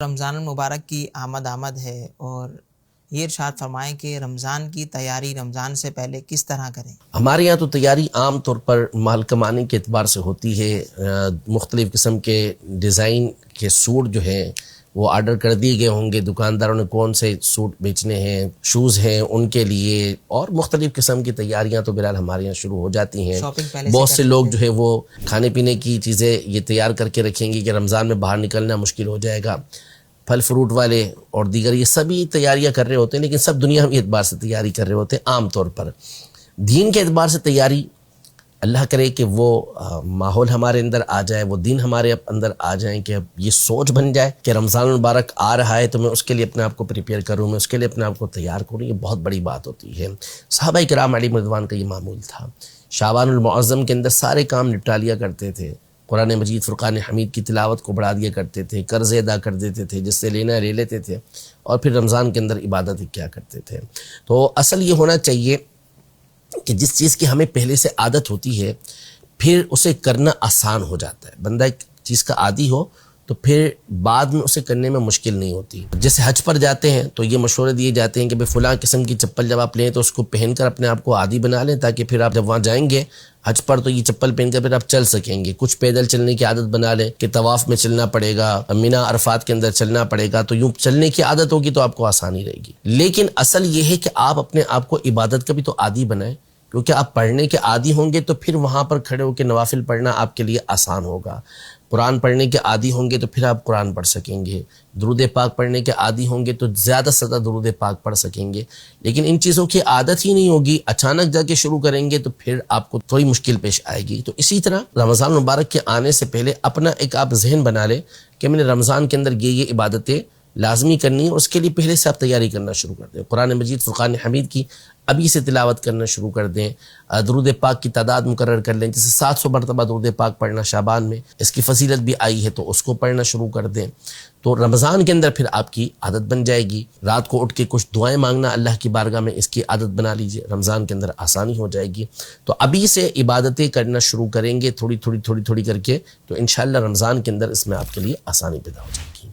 رمضان المبارک کی آمد ہے، اور یہ ارشاد فرمائیں کہ رمضان کی تیاری رمضان سے پہلے کس طرح کریں؟ ہمارے یہاں تو تیاری عام طور پر مال کمانے کے اعتبار سے ہوتی ہے۔ مختلف قسم کے ڈیزائن کے سوٹ جو ہیں وہ آرڈر کر دیے گئے ہوں گے، دکانداروں نے کون سے سوٹ بیچنے ہیں، شوز ہیں ان کے لیے، اور مختلف قسم کی تیاریاں تو بہرحال ہمارے یہاں شروع ہو جاتی ہیں۔ بہت سے لوگ جو ہے وہ کھانے پینے کی چیزیں یہ تیار کر کے رکھیں گے کہ رمضان میں باہر نکلنا مشکل ہو جائے گا۔ پھل فروٹ والے اور دیگر یہ سبھی تیاریاں کر رہے ہوتے ہیں، لیکن سب دنیاوی اعتبار سے تیاری کر رہے ہوتے ہیں۔ عام طور پر دین کے اعتبار سے تیاری، اللہ کرے کہ وہ ماحول ہمارے اندر آ جائے، وہ دین ہمارے اندر آ جائیں کہ اب یہ سوچ بن جائے کہ رمضان المبارک آ رہا ہے تو میں اس کے لیے اپنے آپ کو پریپیئر کروں، میں اس کے لیے اپنے آپ کو تیار کروں۔ یہ بہت بڑی بات ہوتی ہے۔ صحابہ کرام علیہم رضوان کا یہ معمول تھا۔ شعبان المعظم کے اندر سارے کام نپٹا لیا کرتے تھے، قرآن مجید فرقان حمید کی تلاوت کو بڑھا دیا کرتے تھے، قرض ادا کر دیتے تھے، جس سے لینا لے لیتے تھے، اور پھر رمضان کے اندر عبادت کیا کرتے تھے۔ تو اصل یہ ہونا چاہیے کہ جس چیز کی ہمیں پہلے سے عادت ہوتی ہے پھر اسے کرنا آسان ہو جاتا ہے۔ بندہ ایک چیز کا عادی ہو تو پھر بعد میں اسے کرنے میں مشکل نہیں ہوتی۔ جیسے حج پر جاتے ہیں تو یہ مشورے دیے جاتے ہیں کہ فلاں قسم کی چپل جب آپ لیں تو اس کو پہن کر اپنے آپ کو عادی بنا لیں، تاکہ پھر آپ جب وہاں جائیں گے حج پر تو یہ چپل پہن کر پھر آپ چل سکیں گے۔ کچھ پیدل چلنے کی عادت بنا لیں کہ طواف میں چلنا پڑے گا، منی عرفات کے اندر چلنا پڑے گا، تو یوں چلنے کی عادت ہوگی تو آپ کو آسانی رہے گی۔ لیکن اصل یہ ہے کہ آپ اپنے آپ کو عبادت کا بھی تو عادی بنائیں، کیونکہ آپ پڑھنے کے عادی ہوں گے تو پھر وہاں پر کھڑے ہو کے نوافل پڑھنا آپ کے لیے آسان ہوگا۔ قرآن پڑھنے کے عادی ہوں گے تو پھر آپ قرآن پڑھ سکیں گے۔ درود پاک پڑھنے کے عادی ہوں گے تو زیادہ سے زیادہ درود پاک پڑھ سکیں گے۔ لیکن ان چیزوں کی عادت ہی نہیں ہوگی، اچانک جا کے شروع کریں گے تو پھر آپ کو تھوڑی مشکل پیش آئے گی۔ تو اسی طرح رمضان مبارک کے آنے سے پہلے اپنا ایک آپ ذہن بنا لیں کہ میں نے رمضان کے اندر یہ عبادتیں لازمی کرنی ہے، اس کے لیے پہلے سے آپ تیاری کرنا شروع کر دیں۔ قرآن مجید فرقان حمید کی ابھی سے تلاوت کرنا شروع کر دیں۔ درود پاک کی تعداد مقرر کر لیں، جیسے 700 مرتبہ درود پاک پڑھنا شعبان میں، اس کی فضیلت بھی آئی ہے تو اس کو پڑھنا شروع کر دیں۔ تو رمضان کے اندر پھر آپ کی عادت بن جائے گی۔ رات کو اٹھ کے کچھ دعائیں مانگنا اللہ کی بارگاہ میں، اس کی عادت بنا لیجئے، رمضان کے اندر آسانی ہو جائے گی۔ تو ابھی سے عبادتیں کرنا شروع کریں گے تھوڑی تھوڑی کر کے، تو انشاءاللہ رمضان کے اندر اس میں آپ کے لیے آسانی پیدا ہو جائے گی۔